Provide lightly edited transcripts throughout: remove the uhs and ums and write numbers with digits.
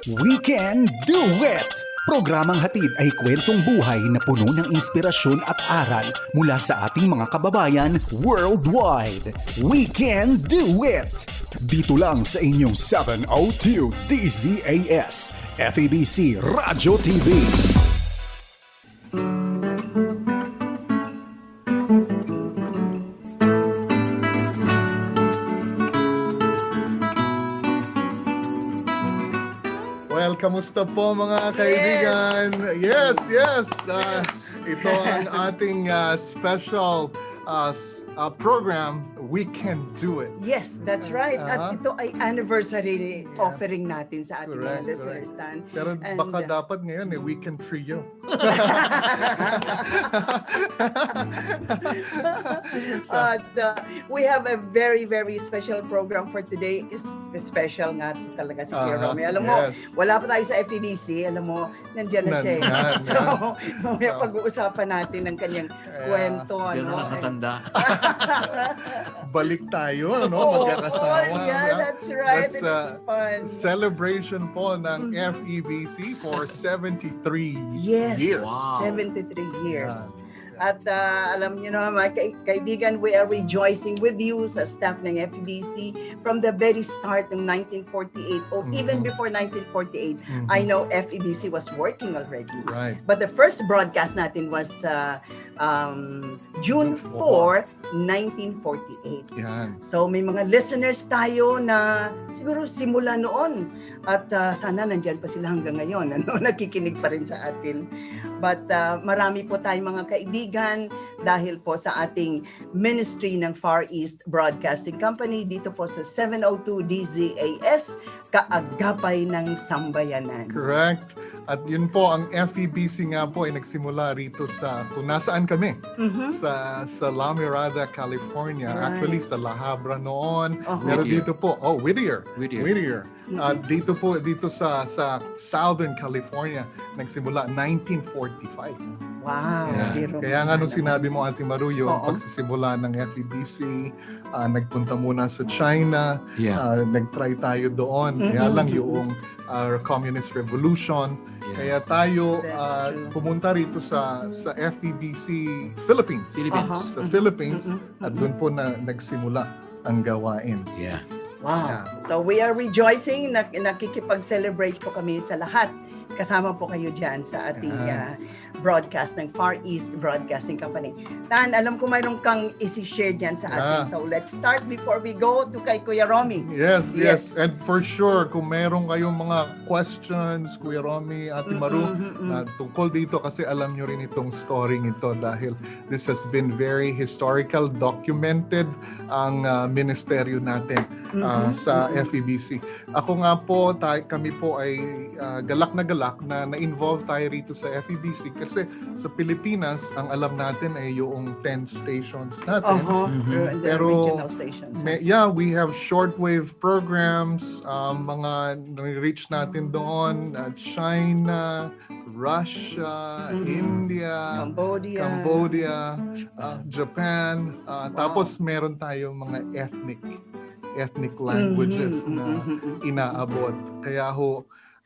We Can Do It! Programang hatid ay kwentong buhay na puno ng inspirasyon at aral mula sa ating mga kababayan worldwide. We Can Do It! Dito lang sa inyong 702 DZAS, FEBC Radyo TV. Well, kamusta po mga kaibigan? Yes. Ito ang ating special program, We Can Do It. Yes, that's right. At ito ay anniversary offering natin sa ating mga listeners, Tan. Pero baka dapat ngayon We Can Trio. We have a very, very special program for today. Is special nga talaga si Kuya Romy. Alam mo, wala pa tayo sa FEBC. Alam mo, nandiyan na siya. So, mamaya pag-uusapan natin ng kanyang kwento. Balik tayo, magkakasama. Yeah, that's right. That's it's fun. Celebration po ng FEBC for 73 years. Wow. 73 years. At alam niyo na mga kaibigan, we are rejoicing with you sa staff ng FEBC from the very start ng 1948 or even before 1948. I know FEBC was working already. Right. But the first broadcast natin was June 4, 1948. Yan. So may mga listeners tayo na siguro simula noon at sana nandyan pa sila hanggang ngayon, nakikinig pa rin sa atin. But marami po tayong mga kaibigan dahil po sa ating ministry ng Far East Broadcasting Company dito po sa 702 DZAS, Kaagapay ng Sambayanan. Correct. At yun po, ang FEBC nga po ay nagsimula rito sa, kung nasaan kami, sa La Mirada, California. Right. Actually, sa La Habra noon. Pero Whittier. dito po, Whittier. Whittier. Dito sa Southern California, nagsimula 1945. Wow. Yeah. Kaya nga nung sinabi mo, Ate Maru, yung pagsisimula ng FEBC, nagpunta muna sa China, nag-try tayo doon. Kaya lang yung Communist Revolution. Kaya tayo pumunta rito sa FEBC Philippines. Sa Philippines, at doon po nagsimula ang gawain. Yeah. Wow. Yeah. So we are rejoicing, nakikipag-celebrate po kami sa lahat. Kasama po kayo dyan sa ating broadcast ng Far East Broadcasting Company. Tan, alam ko mayroon kang isi-share dyan sa atin. So let's start before we go to kay Kuya Romy. Yes. And for sure, kung meron kayong mga questions, Kuya Romy, Ate Maru, tungkol dito kasi alam nyo rin itong story ito dahil this has been very historical, documented ang ministeryo natin sa FEBC. Ako nga po, kami po ay galak na na-involve tayo rito sa FEBC kasi sa Pilipinas, ang alam natin ay yung 10 stations natin. The regional stations. We have shortwave programs, mga reach natin doon, China, Russia, India, Cambodia, Japan, tapos meron tayong mga ethnic languages na inaabot. Kaya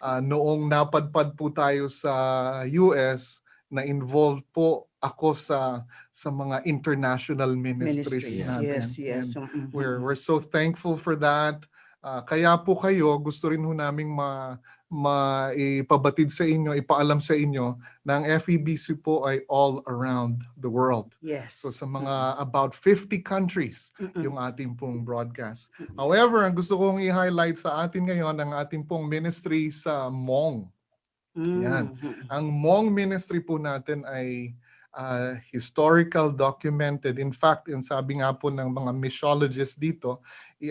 noong napadpad po tayo sa US, na-involved po ako sa mga international ministries natin. Yes. We're so thankful for that. Kaya po kayo, gusto rin ho naming ipabatid sa inyo, ipaalam sa inyo na ang FEBC po ay all around the world. Yes. So sa mga about 50 countries yung ating pong broadcast. However, ang gusto kong i-highlight sa atin ngayon ang ating pong ministry sa Hmong. Yan. Ang Hmong ministry po natin ay historical, documented. In fact, sabi nga po ng mga missiologists dito,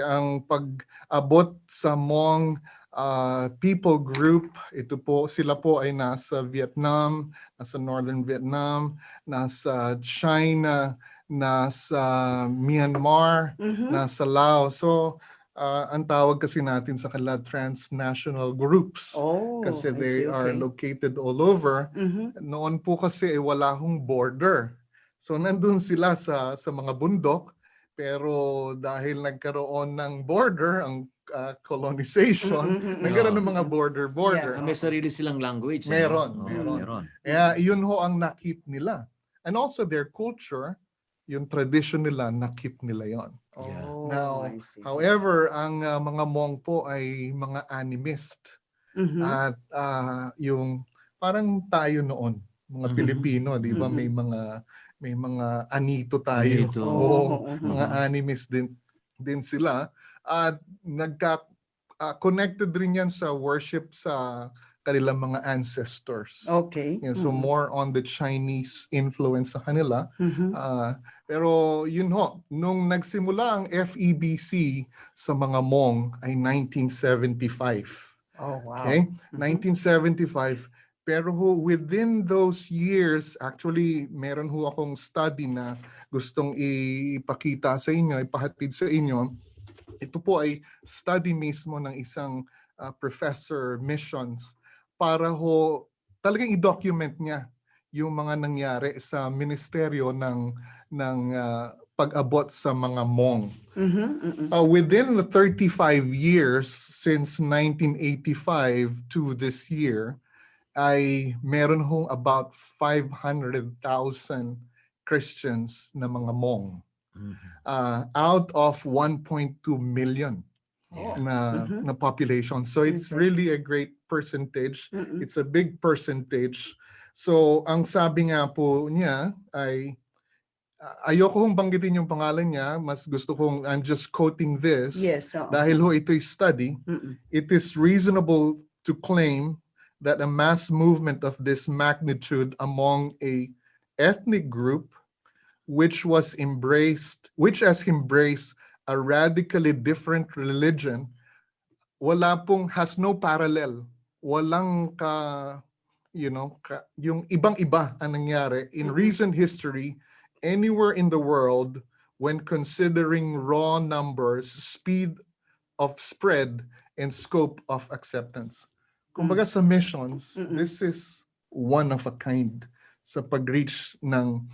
ang pag-abot sa Hmong people group, sila po ay nasa Vietnam, nasa Northern Vietnam, nasa China, nasa Myanmar, nasa Laos. So, ang tawag kasi natin sa kanila transnational groups. Kasi they are located all over. Noon po kasi wala hong border. So nandun sila sa mga bundok, pero dahil nagkaroon ng border, ang colonization, nagkaroon ng mga border. May sarili silang language. Meron, ano? meron. Meron. Kaya yun ho ang nakip nila. And also their culture, yung tradition nila, nakip nila yon. Yeah. Oh, Now, I see. however, ang mga Hmong po ay mga animist. Mhm. At yung parang tayo noon, mga Mhm. Pilipino, di ba? Mhm. May mga anito tayo. Anito. Oo, Oo, mga animist din sila. At connected rin yan sa worship sa kanilang mga ancestors. Okay. Yeah, so more on the Chinese influence sa kanila. Mhm. Pero yun ho, nung nagsimula ang FEBC sa mga Hmong ay 1975. Oh, wow. Okay? Mhm. 1975. Pero ho, within those years, actually, meron ho akong study na gustong ipakita sa inyo, ipahatid sa inyo. Ito po ay study mismo ng isang professor missions para ho talagang i-document niya yung mga nangyari sa ministeryo ng pag-abot sa mga Hmong. Mhm, mhm. Within the 35 years since 1985 to this year, ay meron hong about 500,000 Christians na mga Hmong. Mhm. Out of 1.2 million Yeah. na population. So it's Okay. really a great percentage. Mhm. It's a big percentage. So ang sabi nga po niya ay ayoko hong banggitin yung pangalan niya, mas gusto kong I'm just quoting this Yes. Oo. dahil ho ito'y study. Mhm. It is reasonable to claim that a mass movement of this magnitude among a ethnic group which has embraced a radically different religion has no parallel. Walang yung ibang-iba ang nangyari in recent history anywhere in the world when considering raw numbers, speed of spread, and scope of acceptance. Kumbaga sa missions, Mm-mm. this is one of a kind sa pag-reach ng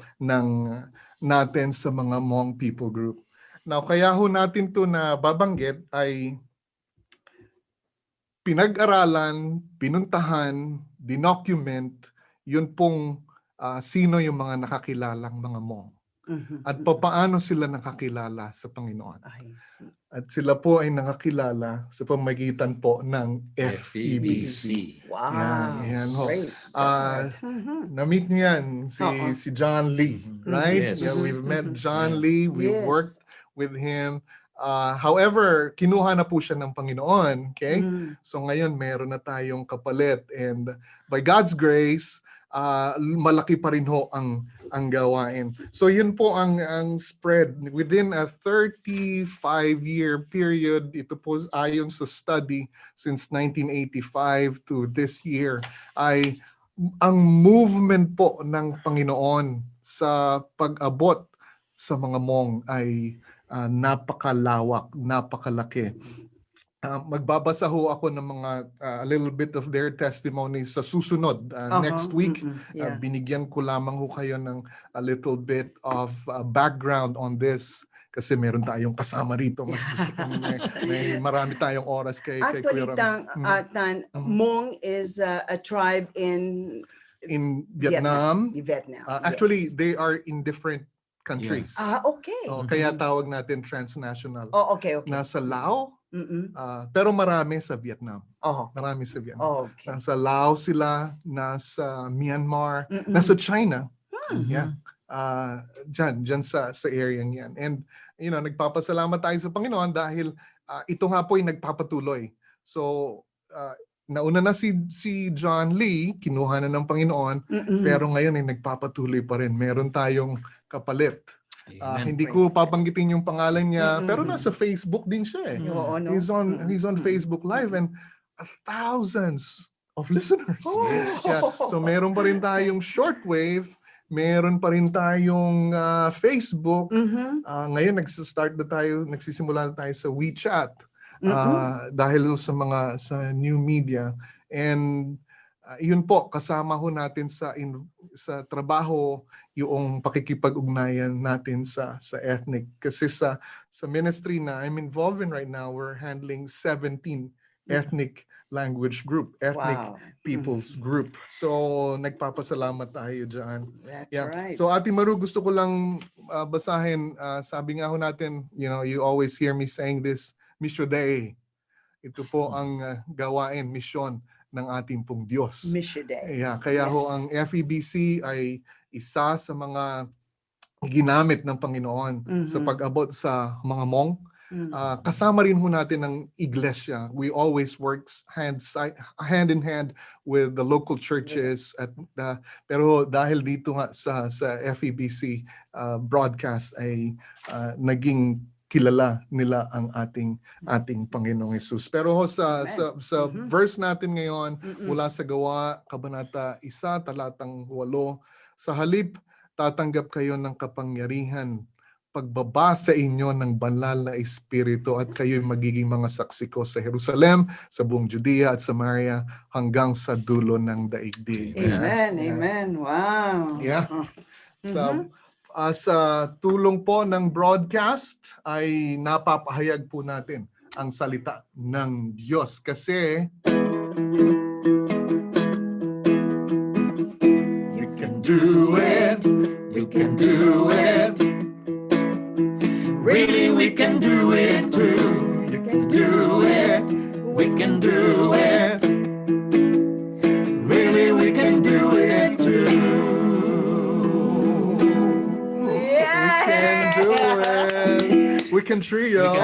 natin sa mga Hmong people group. Now, kaya ho natin to na babanggit ay pinag-aralan, pinuntahan, dinocument, yun pong sino yung mga nakakilalang mga Hmong. Mhm. At papaano sila nakakilala sa Panginoon. I see. At sila po ay nakakilala sa pamagitan po ng FEBC. FEBC. Wow. Yan ho. Praise Ah, God. Mhm. Na-meet niyan Oo. si John Lee, right? Yes. Yeah, we've met Mhm. John Yeah. Lee. We Yes. worked with him. However, kinuha na po siya ng Panginoon. Okay? Mm. So ngayon, meron na tayong kapalit. And by God's grace, malaki pa rin ho ang gawain. So yun po ang spread. Within a 35-year period, ito po ayon sa study since 1985 to this year, ay ang movement po ng Panginoon sa pag-abot sa mga Hmong ay napakalawak, napakalaki. Magbabasa ho ako ng mga a little bit of their testimonies sa susunod next week. Mhm. Yeah. Binigyan ko lamang ho kayo ng a little bit of background on this kasi meron tayong kasama rito. Mas gusto kong may marami tayong oras kay Actually, Kuya Ram. Tan, Hmong is a tribe in In Vietnam, Vietnam. actually yes. they are in different countries. Okay. Kaya tawag natin transnational. Oh, okay. Nasa Laos, Mm-mm. pero marami sa Vietnam. Oh, Marami sa Vietnam. okay. Nasa Laos sila, nasa Myanmar, Mm-mm. nasa China. Mhm. Yeah. Dyan sa area niyan. And nagpapasalamat tayo sa Panginoon dahil ito nga po ay nagpapatuloy. So nauna na si John Lee, kinuha na ng Panginoon, Mm-mm. pero ngayon ay nagpapatuloy pa rin. Meron tayong kapalit. Amen. Hindi Praise ko papanggitin yung pangalan niya, Mm-mm. pero nasa Facebook din siya eh. Oo, no? He's on Mm-mm. Facebook Live and thousands of listeners. Oh. Yeah. So meron pa rin tayong shortwave, meron pa rin tayong Facebook. Mhm. Ngayon nagsisimula na tayo sa WeChat Mm-mm. dahil sa new media. And yun po, kasama ho natin sa trabaho yung pakikipag-ugnayan natin sa ethnic. Kasi sa ministry na I'm involved in right now, we're handling 17 ethnic language group, ethnic Wow. people's group. So, nagpapasalamat tayo dyan. That's Yeah. right. So, Ate Maru, gusto ko lang basahin. Sabi nga ho natin, you always hear me saying this, Missio Dei. Ito po ang gawain, misyon ng ating pong Diyos. Mission Day. Yeah, kaya ho Yes. ang FEBC ay isa sa mga ginamit ng Panginoon sa pag-abot sa mga Hmong. Kasama rin ho natin ng iglesia. We always works hand in hand with the local churches pero dahil dito nga sa FEBC broadcast ay naging kilala nila ang ating Panginoong Hesus. Pero ho, sa verse natin ngayon mula sa Gawa kabanata 1 talatang 8, sa halip tatanggap kayo ng kapangyarihan pagbaba sa inyo ng banal na espiritu at kayo'y magiging mga saksi ko sa Jerusalem, sa buong Judea at Samaria hanggang sa dulo ng daigdig. Amen. Amen. Wow. Yeah. Sa tulong po ng broadcast ay napapahayag po natin ang salita ng Diyos kasi you can do it, you can do it, really we can do it too, you can do it, we can do it, really we can do it too. We can trio.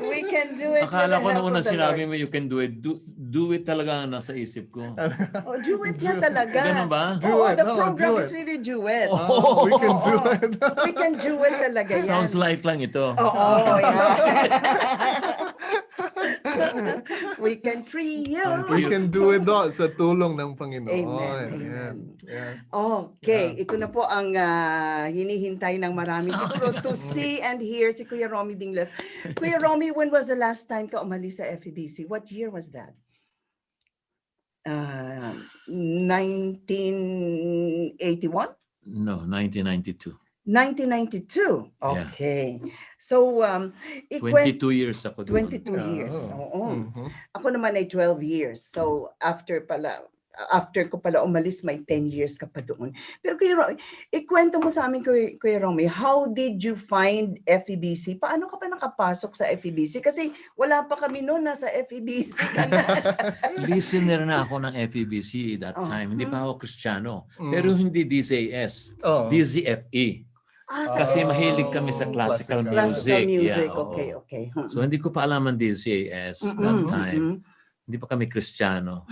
We can do it. Akala ko with the nung help una of the sinabi Lord. mo you can do it. Do it talaga ang nasa isip ko. Oh, do it yan talaga. Ganun ba? Oh, the Do program it. is really do it. We can do it. We can do it talaga yan. Sounds like lang ito. Oo, yeah. We can trio. We can do it daw sa tulong ng Panginoon. Amen. Ayan. Yeah. Okay, ito na po ang hinihintay ng marami siguro to see and hear si Kuya Romy Dinglas. Kuya Romy, when was the last time ka umalis sa FEBC? What year was that? 1981? No, 1992. 1992. Yeah. Okay. So, 22 years ako doon. 22 years. Oo. Mhm. Ako naman ay 12 years. So, after ko pala umalis, may 10 years ka pa doon. Pero Kuya Romy, ikwento mo sa amin, Kuya Romy, how did you find FEBC? Paano ka pa nakapasok sa FEBC? Kasi wala pa kami noon, nasa FEBC ka na. Listener na ako ng FEBC that time. Hindi pa ako Kristiyano. Pero hindi DZS. Oh. DZFE. Kasi mahilig kami sa classical Classical music. Yeah, oo. Okay, okay. So hindi ko pa alam ang DZS that time. Hindi pa kami Kristiyano.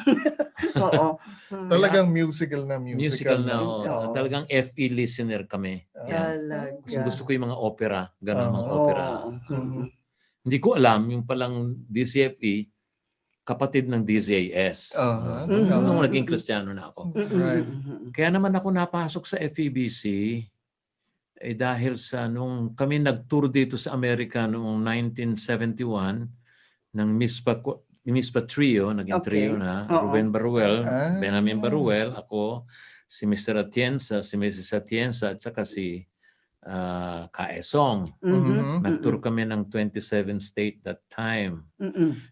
Oo. Talagang musical na musical. Musical na. Oo. Talagang FE listener kami. Yeah. Talaga. Gusto ko yung mga opera. Ganon mga opera. Oo. Hindi ko alam yung palang DZFE, kapatid ng DZS. Nung naging Kristiyano na ako. Right. Kaya naman ako napasok sa FEBC dahil sa nung kami nag-tour dito sa Amerika noong 1971 ng Mispa Trio, naging trio na, Oo. Ruben Baruel, Ah. Benjamin Baruel, ako, si Mr. Atienza, si Mrs. Atienza, at saka si Kaesong. Nag-tour kami ng 27 state that time.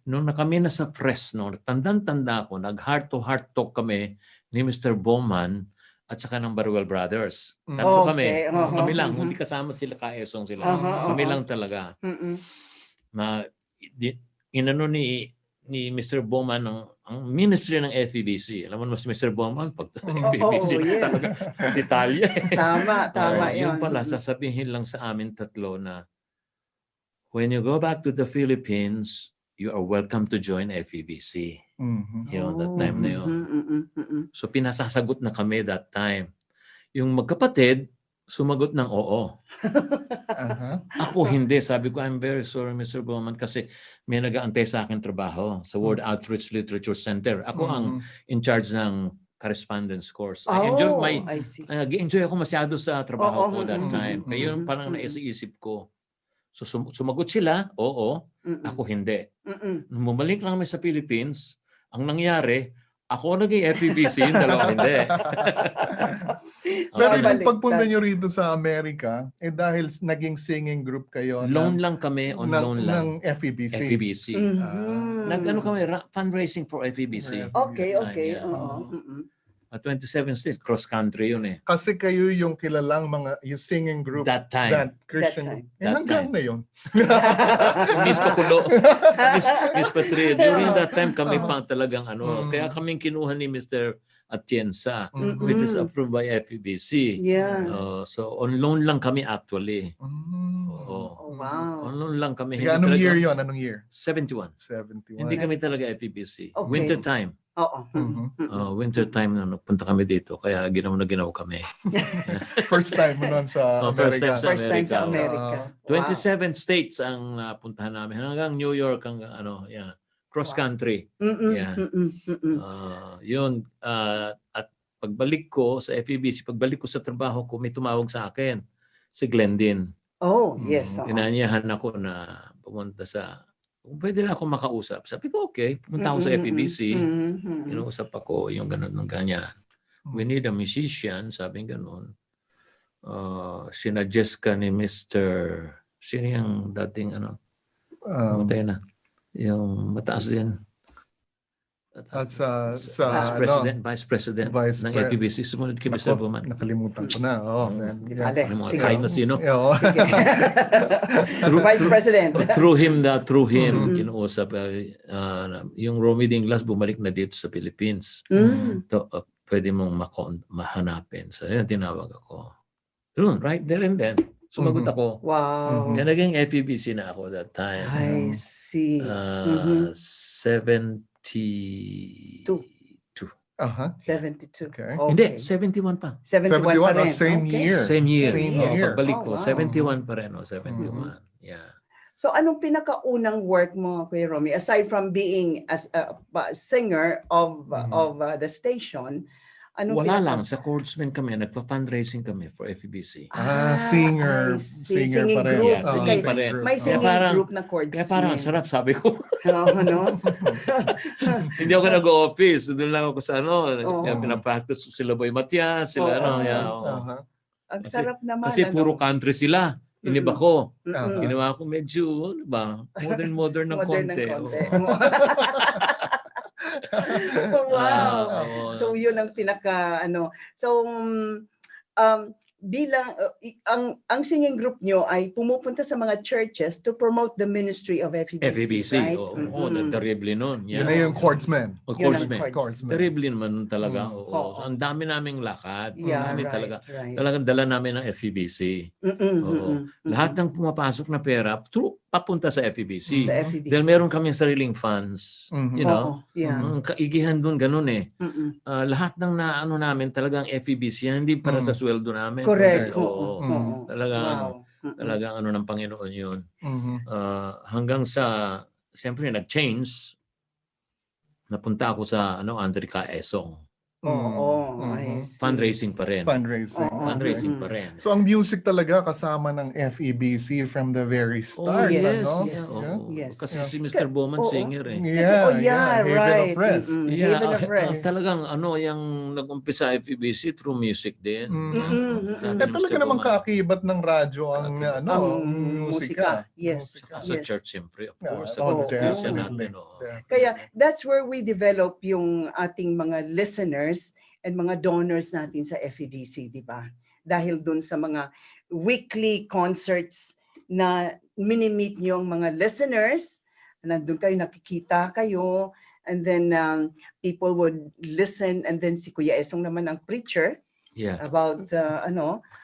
Nung kami na sa Fresno, tandang-tanda ko, nag-heart-to-heart talk kami ni Mr. Bowman at saka ng Baruel Brothers. Tatlo kami. Okay. Kami lang. Hindi kasama sila, Kaesong sila. Kami lang talaga. Na inano ni Mr. Bowman ang ministry ng FEBC. Alam mo si Mr. Bowman pag FEBC yeah. talaga detalye. Tama Yung yun. pala sasabihin lang sa amin tatlo na when you go back to the Philippines, you are welcome to join FEBC. Yun, that time na yun. So pinasasagot na kami that time. Yung magkapatid, sumagot ng oo. Ako hindi. Sabi ko, I'm very sorry, Mr. Bowman, kasi may nag-aantay sa akin trabaho sa World Outreach Literature Center. Ako ang in charge ng correspondence course. I see. Nag-enjoy ako masyado sa trabaho ko that time. Kaya yun parang naisip ko. So sumagot sila, oo. Ako hindi. Nung bumalik lang kami sa Philippines, Ang nangyari, ako naging FEBC, yung dalawa hindi. Pero Okay. yung Baliktad. pagpunta nyo rito sa Amerika, dahil naging singing group kayo Loan lang kami, on loan lang. ng FEBC. FEBC. Mhm. Nag-ano kami, fundraising for FEBC. Okay, Time, okay. yeah. Oo. Mm-mm. 27 states, cross country yun eh. Kasi kayo yung kilalang yung singing group That time. that Christian. That time. That Hanggang time. na yun. Miss Pakulo. Miss Patria. During that time, kami pa talagang ano. Kaya kaming kinuha ni Mr. Atienza, which is approved by FEBC. Yeah. So, on loan lang kami actually. Oo. Oh, wow. On loan lang kami. Sige, anong year yun? Anong year? 71. 71. Hindi kami talaga FEBC. Okay. Winter time. Oo. Mhm. Winter time na punta kami dito. Kaya ginaw kami. First time mo nun sa First Amerika. time sa First time sa Amerika. Amerika. 27 states ang napuntahan namin. Hanggang New York, hanggang yeah. Cross country. Mm-mm, Yeah. mm-mm, mm-mm. Yun. At pagbalik ko sa FEBC, pagbalik ko sa trabaho ko, may tumawag sa akin. Si Glendin. Oh, yes. oo. Inanyahan ako na pumunta sa, kung pwede na ako makausap. Sabi ko, okay. Pumunta ako sa Mm-mm, FEBC. mm-mm. Kinausap ako yung ganun ng ganyan. We need a musician, sabi ganun. Sinuggest ka ni Mr. Sino yung dating matay na? Yung mataas din. Sa Vice President Vice ng Pre- FEBC. Sumunod kay Mr. Buman. Nakalimutan ko na. Oo. Ale, sige. Kahit na sino. Oo. Vice President. Through him, kinuusap. Yung Romy Dinglas bumalik na dito sa Philippines. Mm. Pwede mong mahanapin. So, yun, tinawag ako. Yun, right there and then. Sumagot ako. Wow. Kaya naging FEBC na ako that time. I see. 72. Aha. 72. Okay. Hindi, 71 pa. 71 pa 71, rin. same Okay. year. Same year. Same Oo, year. pagbalik ko, Oh, wow. 71 pa rin. 71. Yeah. So anong pinakaunang work mo, Kuya Romy, aside from being as a singer of the station? Wala lang. Sa Chordsmen kami, nagpa-fundraising kami for FEBC. Singer. I see. Singer Singing pa rin. group. Yeah, singing pa rin. May Kaya singing parang- group na chords. Kaya parang ang sarap, sabi ko. Ano? Hindi ako nag-office. Doon lang ako sa Oo. Kaya pinapractice sila Boy Matias, sila Oo. yeah, oo. Aha. Ang Kasi- sarap naman. Kasi puro country sila. Iniba ko. Mm-mm. Ginawa ko medyo, modern ng Modern ng konti. konti. Oo. Wow. Oo. So yun ang So bilang ang singing group nyo ay pumupunta sa mga churches to promote the ministry of FEBC, FEBC. right? Oo, terrible nun. Yun na yung chordsman. Of Yun course, ang man. chords. Terrible naman talaga. Oo. Oo. So, ang dami naming lakad. Yeah, Kami right, talaga. right. Talagang dala namin ng FEBC. Oo. Lahat ng pumapasok na pera, papunta sa FEBC. sa FEBC. Dahil meron kami sariling funds. Mhm. You know? Oo, yeah. Ang kaigihan doon, ganun eh. Mm-mm. Lahat ng naano namin talagang FEBC, hindi para sa sweldo namin. Correct. Oo. Oo. Talagang, Wow. Mm-mm. talagang ano ng Panginoon yun. Mhm. Hanggang sa, siyempre nag-change, napunta ako sa Andre Caesong. Oo. I see. Fundraising pa rin. Fundraising. Oo. Fundraising pa rin. So ang music talaga kasama ng FEBC from the very start. yes, ano? yes. Yeah. Oo. Yes. Kasi si Mr. Bowman Oo. singer eh. Kasi, Haven right. of Rest. Mm-mm. Yeah, Haven of Rest. talagang yung nag-umpisa FEBC through music din. Mm. Yeah. Mm-mm. Sabi Eh ni talaga Mr. namang Bowman. kaakibat ng radyo ang Ang musika. Yes. Musika. Sa Yes. church, siyempre, of Yeah, course. oh, Sa Christian definitely. natin. Oo. Kaya that's where we develop yung ating mga listeners and mga donors natin sa FEBC, di ba? Dahil dun sa mga weekly concerts na mini-meet nyo ang mga listeners, nandun kayo, nakikita kayo, and then people would listen, and then si Kuya Esong naman ang preacher Yeah. about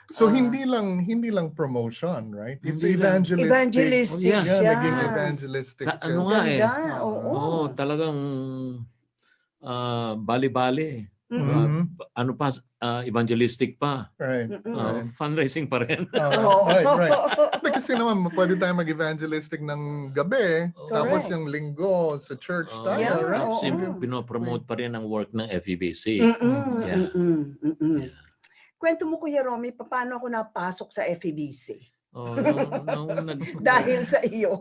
So hindi lang promotion, right? It's Hindi lang. evangelistic. evangelistic Oh, yeah. Yeah, siya. naging evangelistic. Ano nga eh. Ganda, oo. Oo, talagang bali-bali. Mhm. Ano pa, evangelistic pa. Right. Mm-mm. right. Fundraising pa rin. Oo. Right. Kasi naman, pwede tayo mag-evangelistic ng gabi, tapos yung linggo sa church tayo, Yeah, right? oo. Pinopromote pa rin ang work ng FEBC. Mm-mm, Yeah. mm-mm, mm-mm. Yeah. Kwento mo, Kuya Romy, paano ako napasok sa FEBC? Oh, Dahil sa iyo.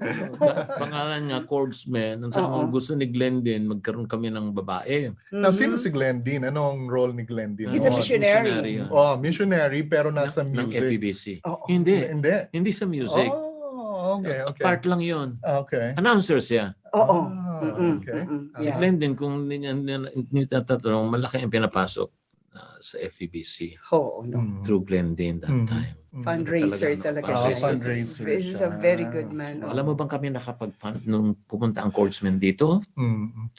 pangalan niya, Chordsman. Ang sabi Oo. gusto ni Glendin, magkaroon kami ng babae. Now, sino Mhm. si Glendin? Anong role ni Glendin? He's a noon? missionary. yun. Oh, missionary pero nasa ng music. FEBC. Oo. Hindi. Hindi. Hindi sa music. Oh, okay, okay. Part lang yun. Okay. Announcer siya. Oo. Ah, Mm-mm, okay. mm-mm. Si Yeah. Glendin, kung hindi tatanong, malaki ang pinapasok sa FEBC Oo, no. through Glendin that Mhm. time. Fundraiser talaga Ah, siya. fundraiser He's a siya. very good man. Alam mo bang kami nakapag-fund nung pumunta ang Chordsman dito? Mm.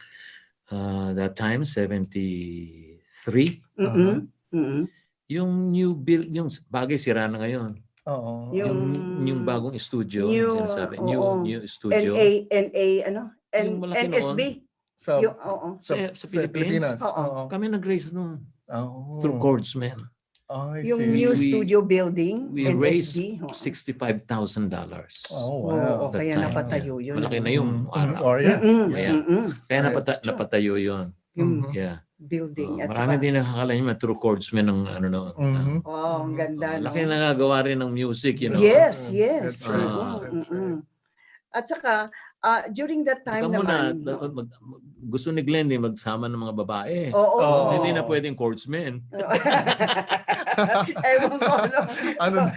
That time, 73. Mm-mm. Mm-mm. Yung new build, yung bagay sira na ngayon. Oo. Yung bagong studio, New, sinasabi, oo. new studio. NA, ano? Yung malaki NSB. Sa, Yung, oo. Sa Philippines. Oo. Kami nag-raise nung Oh. through Chordsman. Oh, I Yung see. new We- studio building, We raised NSB. oo. $65,000. Oh, wow. Oo, That kaya time, napatayo yun. Malaki na yung araw. Oh, yeah. Mm-mm, Kaya- mm-mm. Kaya That's true. napatayo yun. Yung Mhm. Yeah. building. At Marami saka, din nakakala nyo through Chordsman ng ano noon. Mhm. wow, ang ganda. no? Laki nagagawa rin ng music, you know. Yes, Mm, yes. that's right, Oo, that's mm-mm. At saka, during that Teka time muna, naman, no? gusto ni Glenn magsama ng mga babae. Oo. Oh. Hindi na pwedeng Chordsman. Ewan ko, no? Ano na?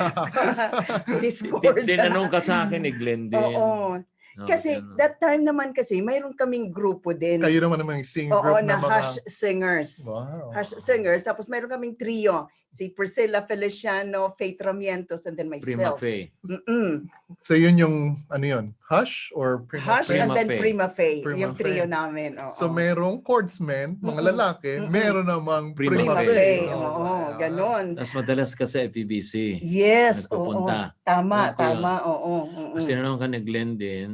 Discord. Tinanong ka sa akin ni Glenn din. Oo. No, Kasi ganun. that time naman kasi, mayroon kaming grupo din. Kayo naman naman yung singing Oo, group na na mga... Hash Singers. Wow. Hash Singers. Tapos mayroon kaming trio. Si Priscilla Feliciano, Faith Ramientos, and then Prima myself. Faye. Mm-mm. So yun yung, ano yun? Hush or Prima Hush Faye? and then Prima Faye. Prima Faye. Prima Yung trio Faye. namin. Oo. So merong chordsmen, mga Mm-mm. lalaki, Mm-mm. meron namang Prima Prima Prima Faye. Faye. Oo, wow. ganon. Tapos madalas ka sa FEBC. Yes, oo. Nagpupunta. Tama, Alam ko yun. tama. Oo. Tapos tinanong ka ni Glenn din,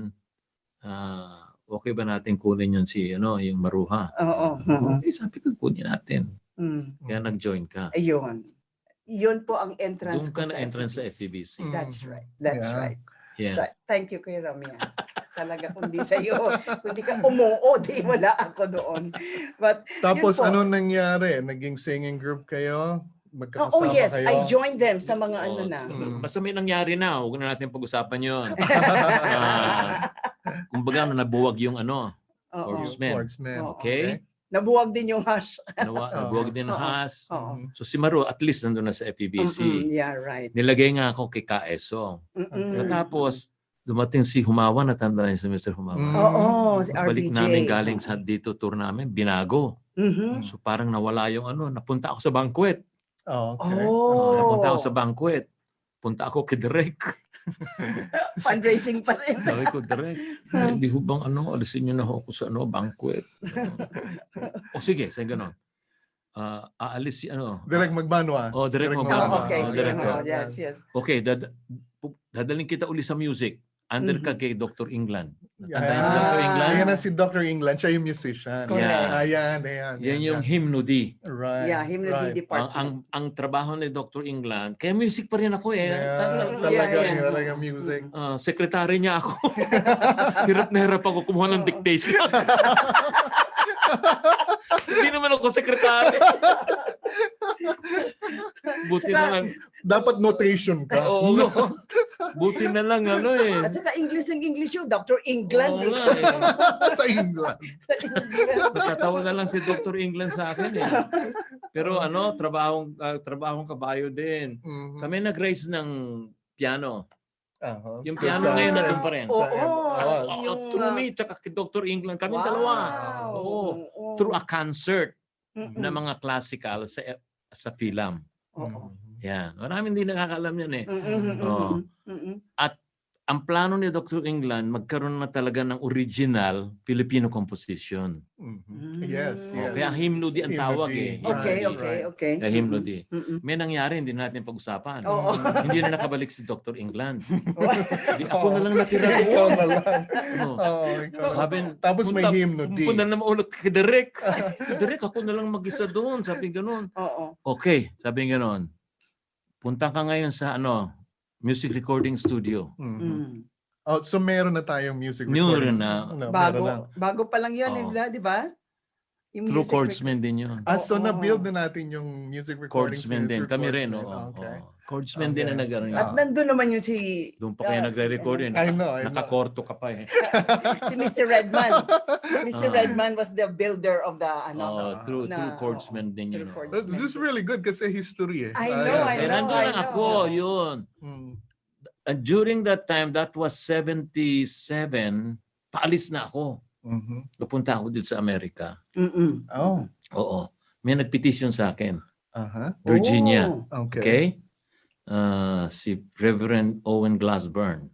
okay ba natin kunin yun si, yung Maruha? Oo. Oo. Okay, sabi ko, kunin natin. Mm. Kaya nag-join ka. Ayun. Yun po ang entrance Doon ko ka na entrance sa FEBC. Mm. That's right. That's Yeah. right. Yeah. That's right. Thank you, Kuya Ramya. Talaga, kundi sa'yo, kundi ka umuo, di wala ako doon. But, Tapos yun po. ano nangyari? Naging singing group kayo? Magkakasama oh yes, kayo? I joined them sa mga ano Oo. na. Mm. Basta may nangyari na, huwag na natin pag-usapan yun. Kumbaga, nabuwag yung Oo. Chordsmen. Chordsmen. Oo. Okay? Nabuwag din yung hash. Nabuwag din ang Oo. Haas. Oo. So si Maru, at least nandun na sa FEBC. Yeah, right. Nilagay nga ako kay Kaeso. Mm-mm. Tapos, dumating si Humawa, natanda niyo si Mr. Humawa. Mm. Oo, si Balik RBJ. namin galing sa dito tour namin, binago. Mhm. So parang nawala yung napunta ako sa banquet. Oh, okay. Oh, Napunta ako sa banquet. Punta ako kay Direk. fundraising pa rin. Sabi ko, Direk, hindi ho bang alisin niyo na ako sa banquet. O sige, sa gano'n. Aalis si Direct Magbanwa. Oh, direct Direct Magbanwa. Oh, okay. Oh, Sige, direct. oh, yes, yes. Okay, dadaling kita uli sa music. Under ka kay Dr. England. Natanda niyo si Ah, Dr. England? Ayan na si Dr. England. Siya yung musician. Correct. Yeah. Ayan. Yan yung hymnody. Right. Yeah, him na right. department. Ang trabaho ni Dr. England, kaya music pa rin ako eh. Yeah, Yeah, yeah. talaga music. Sekretary niya ako. Hirap na hirap ako kumuha ng dictation. Hindi naman ako sekretary. Buti na lang. Dapat notation ka. Oo, buti na lang At saka English ng English yun, Dr. England. Oo eh. nga eh. Sa England. Sa England. Natatawa na lang si Dr. England sa akin eh. Pero trabahong kabayo din. Mhm. Kami nag-raise ng piano. Aha. Yung piano Sa- ngayon nandun pa rin. Oo. Yung, Through me, tsaka kay Dr. England. Kami dalawa. Oo. Through a concert na mga classical sa film. Oo. Yan. Maraming hindi nakakaalam yan eh. Mm-mm, Oo. mm-mm. At ang plano ni Dr. England, magkaroon na talaga ng original Filipino composition. Mhm. Yes, yes. Kaya hymnody ang tawag eh. Hymnody. Okay, Right, okay, right. okay. Kaya hymnody. Mm-mm. May nangyari, hindi natin pag-usapan. Oo. Hindi na nakabalik si Dr. England. Hindi, ako na lang natira Ikaw doon. na lang. Oo. Oo, ikaw. Sabi, Tapos may hymnody. Punta na maulog kay Derek. Derek, ako na lang mag-isa doon. Sabi gano'n. Oo. Okay, sabi gano'n. Punta ka ngayon sa music recording studio. Mhm. Mm. Oh, so meron na tayong music Meron recording. na. No, meron na. Bago pa lang yun, Oo. di ba? Yung Through music Chordsman din yun. So Oo. na-build na natin yung music recordings Chordsman din. through Kami rin, Chordsman. oo. Okay. Chordsman din na Okay. nag-ano At yun. nandun naman yung si... Doon pa kayo si, nagre-record yun. I know. Nakakorto ka pa eh. si Mr. Redman. Mr. Ah. Redman was the builder of the Through na- Chordsman din yun. through oo. Chordsman. This is really good kasi history eh. I know, I Kaya know. nandun lang ako, yun. Mm. And during that time, that was 77, paalis na ako. Mhm. Napunta ako dito sa Amerika. Mm-mm. Oh. Oo. May nag-petition sa akin. Uh-huh. Virginia. Oh. Okay. Okay? Si Reverend Owen Glassburn.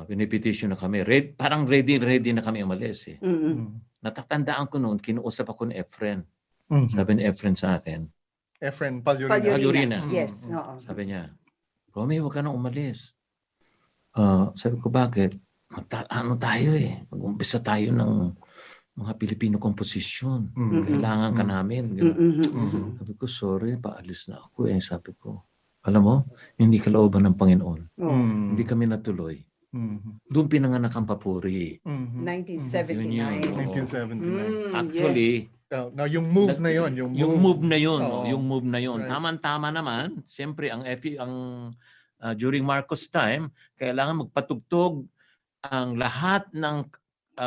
Pinipetition na kami. Parang ready na kami umalis eh. Mm-mm. Mm. Natatandaan ko noon, kinuusap ako ni Efren. Mhm. Sabi ni Efren sa akin, Efren Palyurina. Palyurina. Yes. Mm. Oo. sabi niya, Romy, huwag ka na umalis. Sabi ko, bakit? Ano tayo eh? Mag-umpisa tayo ng mga Pilipino komposisyon. Mm. Kailangan ka namin. Ganun. Mm-mm. Sabi ko, sorry, paalis na ako eh. Sabi ko, alam mo, hindi kalooban ng Panginoon. Oo. Mm. Hindi kami natuloy. Mhm. Doon pinanganak ang papuri. Mhm. 1979. Yun. 1979. Actually, Now, yung move na yon, yung move na yun, Oo. yung move na yun. Right. Tama-tama naman. Siyempre ang during Marcos time, kailangan magpatugtog ang lahat ng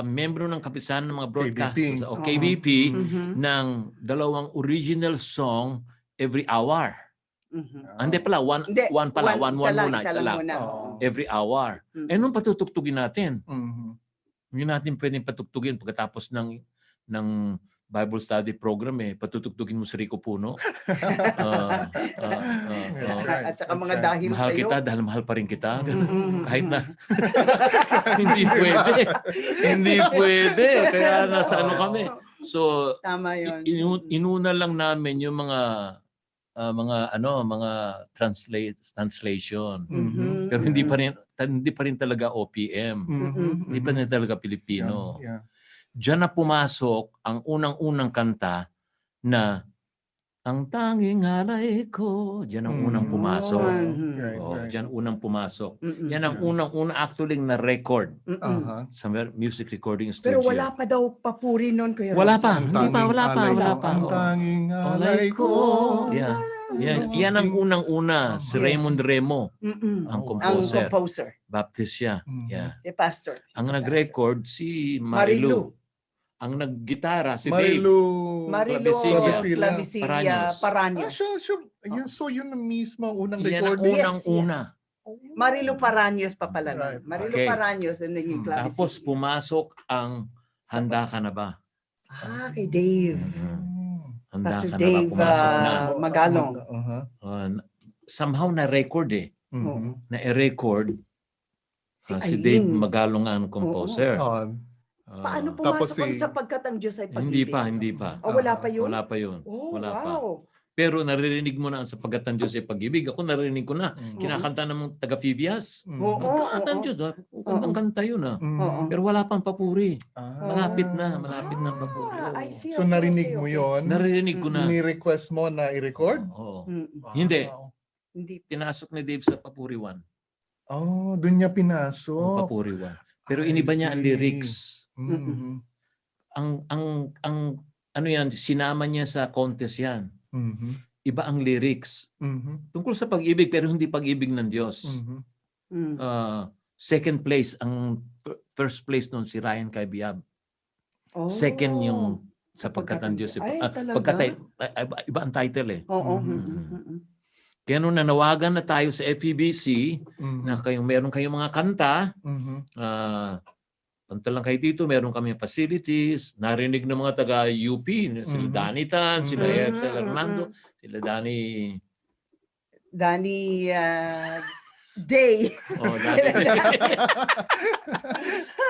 membro ng kapisanan ng mga broadcasters KBP. o Oo. KBP Mhm. ng dalawang original song every hour. Mhm. Hindi pala, one pala, one muna, isa lang. muna. Oo. Every hour. Mhm. Eh nung patutugtugin natin, Mhm. hindi natin pwedeng patugtugin pagkatapos ng Bible study program eh. Patutugtugin mo si Rico Puno. That's right. At saka That's mga right. dahil Mahal sa'yo. kita dahil mahal pa rin kita. Ganun. Mm-mm. Kahit na hindi pwede. Hindi pwede. Kaya nasa ano kami. So, Tama yun. inuna lang namin yung mga translation. Mhm. Pero hindi pa rin talaga OPM. Mhm. Hindi pa rin talaga Pilipino. Yeah. Diyan na pumasok ang unang-unang kanta na ang tanging halay ko. Diyan ang unang pumasok. Mhm. Right, Oh, right. diyan unang pumasok. Mm-mm. Yan ang unang-una actually na record Mm-mm. Uh-huh. sa music recording studio. Pero wala pa daw papuri nun, Kuya Wala Rosa. pa. Hindi pa, wala pa. Ang Oo. tanging Alay alay ko. Yeah. Yan ang unang-una. Si Yes. Raymond Remo, Mm-mm. ang Oh, Ang composer. composer, Baptist siya. Mhm. Yeah. si Pastor. Ang Si nag-record si Marilu. Marilu. Ang nag-gitara si Dave. Marilu Clavicilla. Clavicilla Paraños. So yun ang mismo ang unang Yan ang recording. unang-una. Marilu Paraños pa pala nun. Right. Marilu Okay. Paraños and then yung Clavicilla. Tapos pumasok ang Handa Ka Na Ba? kay Dave. Handa Pastor Ka Na Ba? Dave Pumasok na. Magalong. Uh-huh. Somehow na-record eh. Mhm. Oo. Na-record si Eileen. Dave Magalong ang composer. Paano Tapos pumasok ang si- sapagkat ang Diyos ay Hindi pag-ibig? pa. Oh, wala pa yun? Wala pa yun. Oh, Wala pa. wow. Pero naririnig mo na ang sapagkat ang Diyos ay pag-ibig. Ako narinig ko na. Mhm. Kinakanta ng taga Phoebias. Oo. Kanta ang Diyos. Kantang kanta yun ah. Oo. Pero wala pang papuri. Ah. Malapit na ang papuri. I see. So narinig mo yon? Naririnig ko na. Ni-request mo na i-record? Oo. Wow. Hindi. Hindi. Pinasok ni Dave sa Papuri 1. Oh, doon niya pinasok. Papuri 1. Pero I iniba niya ang see. lyrics. Mhm. Ang ano yan, sinama niya sa contest yan. Mhm. Iba ang lyrics. Mhm. Tungkol sa pag-ibig pero hindi pag-ibig ng Diyos. Mhm. Mm. Second place, ang first place noon si Ryan Kaibiab. Oh. Second yung sapagkat ang Diyos. Ay, talaga? Iba ang title eh. Oo. Mhm. Kaya nung nanawagan na tayo sa FEBC Mhm. na meron kayong mga kanta, Mhm. punta lang kayo dito, meron kami facilities, narinig ng mga taga-UP, sila Mhm. Danny Tan, sila Mhm. Edsel Hernando, sila Danny Day. Oh,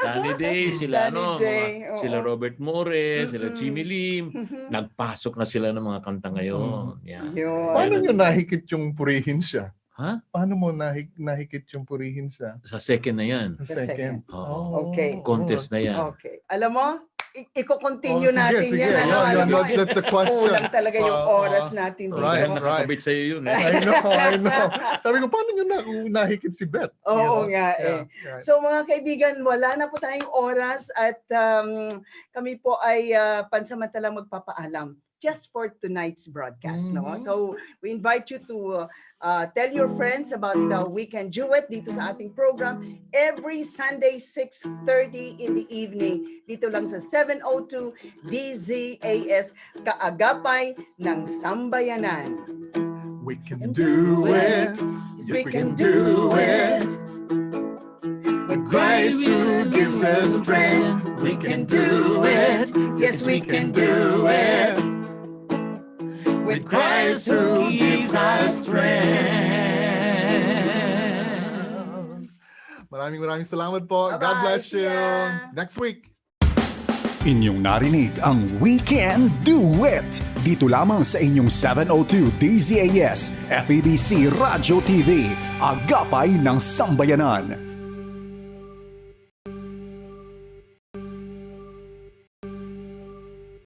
Danny Day, sila Danny Day, oo. sila Robert More, sila Mm-mm. Jimmy Lim. Nagpasok na sila ng mga kanta ngayon. Yan. Yun. Paano nyo nahikit yung purihin siya? Ha? Paano mo nahikit yung purihin siya? Sa second na yan. Sa second. Oo. Okay. Contest na yan. Okay. Alam mo, i-continue Oh, sige, natin sige. yan. Ano, Yun, ano, that's the question. kulang talaga yung oras natin dito. Right, Nakakabit sa'yo yun eh. I know. Sabi ko, paano nyo nahikit si Beth? Oo nga Yeah, eh. right. So mga kaibigan, wala na po tayong oras at kami po ay pansamantalang magpapaalam just for tonight's broadcast. No? Mhm. So we invite you to tell your friends about We Can Do It dito sa ating program every Sunday 6:30 in the evening dito lang sa 702 DZAS Kaagapay ng Sambayanan. We can do it. Yes, we can do it. With Christ who gives us strength, we can do it. Yes, we can do it. With Christ who gives us strength. Maraming salamat po. God Bye-bye. bless See you. ya. Next week. Inyong narinig ang We Can Do It dito lamang sa inyong 702 DZAS FEBC Radio TV, Agapay ng Sambayanan.